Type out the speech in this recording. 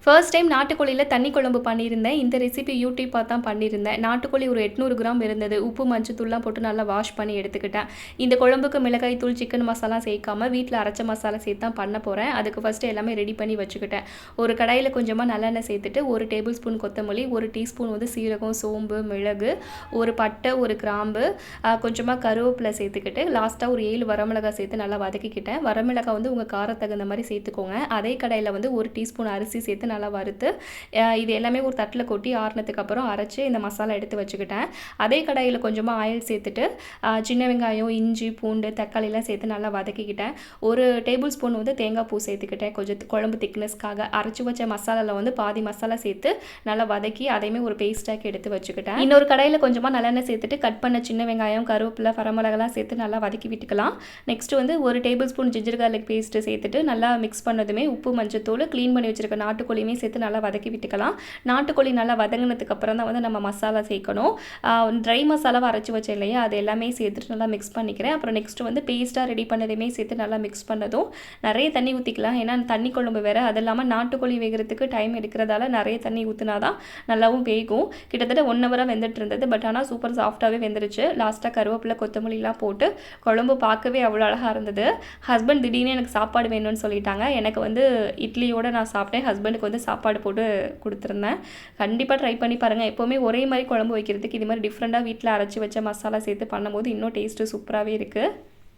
First time நாட்டுக்கோழியில் தண்ணி குழம்பு பண்ணியிருந்தேன். இந்த ரெசிபி யூடியூப் பார்த்து தான் பண்ணியிருந்தேன். நாட்டுக்கோழி ஒரு 800 கிராம் இருந்தது. உப்பு மஞ்சத்தூள்லாம் போட்டு நல்லா வாஷ் பண்ணி எடுத்துக்கிட்டேன். இந்த குழம்புக்கு மிளகாய் தூள், சிக்கன் மசாலா சேர்க்காம வீட்டில் அரைச்ச மசாலா சேர்த்து தான் பண்ண போகிறேன். அதுக்கு ஃபஸ்ட்டு எல்லாமே ரெடி பண்ணி வச்சுக்கிட்டேன். ஒரு கடாயில் கொஞ்சமாக நல்லெண்ணெய் சேர்த்துட்டு 1 டேபிள் ஸ்பூன் கொத்தமல்லி, 1 டீஸ்பூன் வந்து சீரகம், சோம்பு, மிளகு, ஒரு பட்டை, ஒரு கிராம்பு, கொஞ்சமாக கருவேப்பிலை சேர்த்துக்கிட்டு லாஸ்ட்டாக ஒரு 7 வரமிளகாய் சேர்த்து நல்லா வதக்கிக்கிட்டேன். வரமிளகாய் வந்து உங்கள் காரத்துக்கு தகுந்த மாதிரி சேர்த்துக்கோங்க. அதே கடாயில் வந்து 1 டீஸ்பூன் அரிசி சேர்த்து நல்லா வறுத்து இது எல்லாமே ஒரு தட்டில் கொட்டி ஆறுனதுக்கு அப்புறம் அரைச்சி இந்த மசாலா எடுத்து வச்சுக்கிட்டேன். அதே கடாயில் கொஞ்சமாக ஆயில் சேர்த்துட்டு சின்ன வெங்காயம், இஞ்சி, பூண்டு, தக்காளிலாம் சேர்த்து நல்லா வதக்கிக்கிட்டேன். 1 டேபிள் ஸ்பூன் வந்து தேங்காய் பூ சேர்த்துக்கிட்டேன். கொஞ்சம் குழம்பு திக்னஸ்க்காக அரைச்சி வச்ச மசாலாவில் வந்து பாதி மசாலா சேர்த்து நல்லா வதக்கி அதையுமே ஒரு பேஸ்ட்டாக்கி எடுத்து வச்சுக்கிட்டேன். இன்னொரு கடாயில் கொஞ்சமாக நல்லெண்ணெய் சேர்த்துட்டு கட் பண்ண சின்ன வெங்காயம், கருவேப்பிலை, வரமிளகாலாம் சேர்த்து நல்லா வதக்கி விட்டுக்கலாம். நெக்ஸ்ட் வந்து 1 table spoon ginger garlic paste சேர்த்துட்டு நல்லா மிக்ஸ் பண்ணதுமே உப்பு, மஞ்சத்தூள், க்ளீன் பண்ணி வச்சிருக்க நாட்டுக்கோழியுமே சேர்த்து நல்லா வதக்கி விட்டுக்கலாம். நாட்டுக்கோழி நல்லா வதங்கினதுக்கு அப்புறம் தான் வந்து நம்ம மசாலா சேர்க்கணும். ட்ரை மசாலாவை அரைச்சி வச்சேன் இல்லையா, அது எல்லாமே சேர்த்துட்டு நல்லா மிக்ஸ் பண்ணிக்கிறேன். அப்புறம் நெக்ஸ்ட் வந்து பேஸ்ட்டாக ரெடி பண்ணதையுமே சேர்த்து நல்லா மிக்ஸ் பண்ணதும் நிறைய தண்ணி ஊற்றிக்கலாம். ஏன்னா தண்ணி குழம்பு வேறு, அது இல்லாமல் நாட்டுக்கோழி வேகிறதுக்கு டைம் எடுக்கிறதால நிறைய தண்ணி ஊற்றினா தான் நல்லாவும் வேகும். கிட்டத்தட்ட 1 ஹவராக வெந்துட்டு இருந்தது. பட் ஆனால் சூப்பர் சாஃப்டாகவே வெந்துருச்சு. லாஸ்ட்டாக கருவேப்பிலை, கொத்தமல்லிலாம் போட்டு குழம்பு பார்க்கவே அவ்வளோ அழகாக இருந்தது. ஹஸ்பண்ட் திடீர்னு எனக்கு சாப்பாடு வேணும்னு சொல்லிட்டாங்க. எனக்கு வந்து இட்லியோடு நான் சாப்பிட்டேன். ஹஸ்பண்டுக்கு வந்து சாப்பாடு போட்டு கொடுத்துருந்தேன். கண்டிப்பாக ட்ரை பண்ணி பாருங்கள். எப்போவுமே ஒரே மாதிரி குழம்பு வைக்கிறதுக்கு இது மாதிரி டிஃப்ரெண்ட்டாக வீட்டில் அரைச்சி வச்ச மசாலா சேர்த்து பண்ணும்போது இன்னும் டேஸ்ட்டு சூப்பராகவே இருக்குது.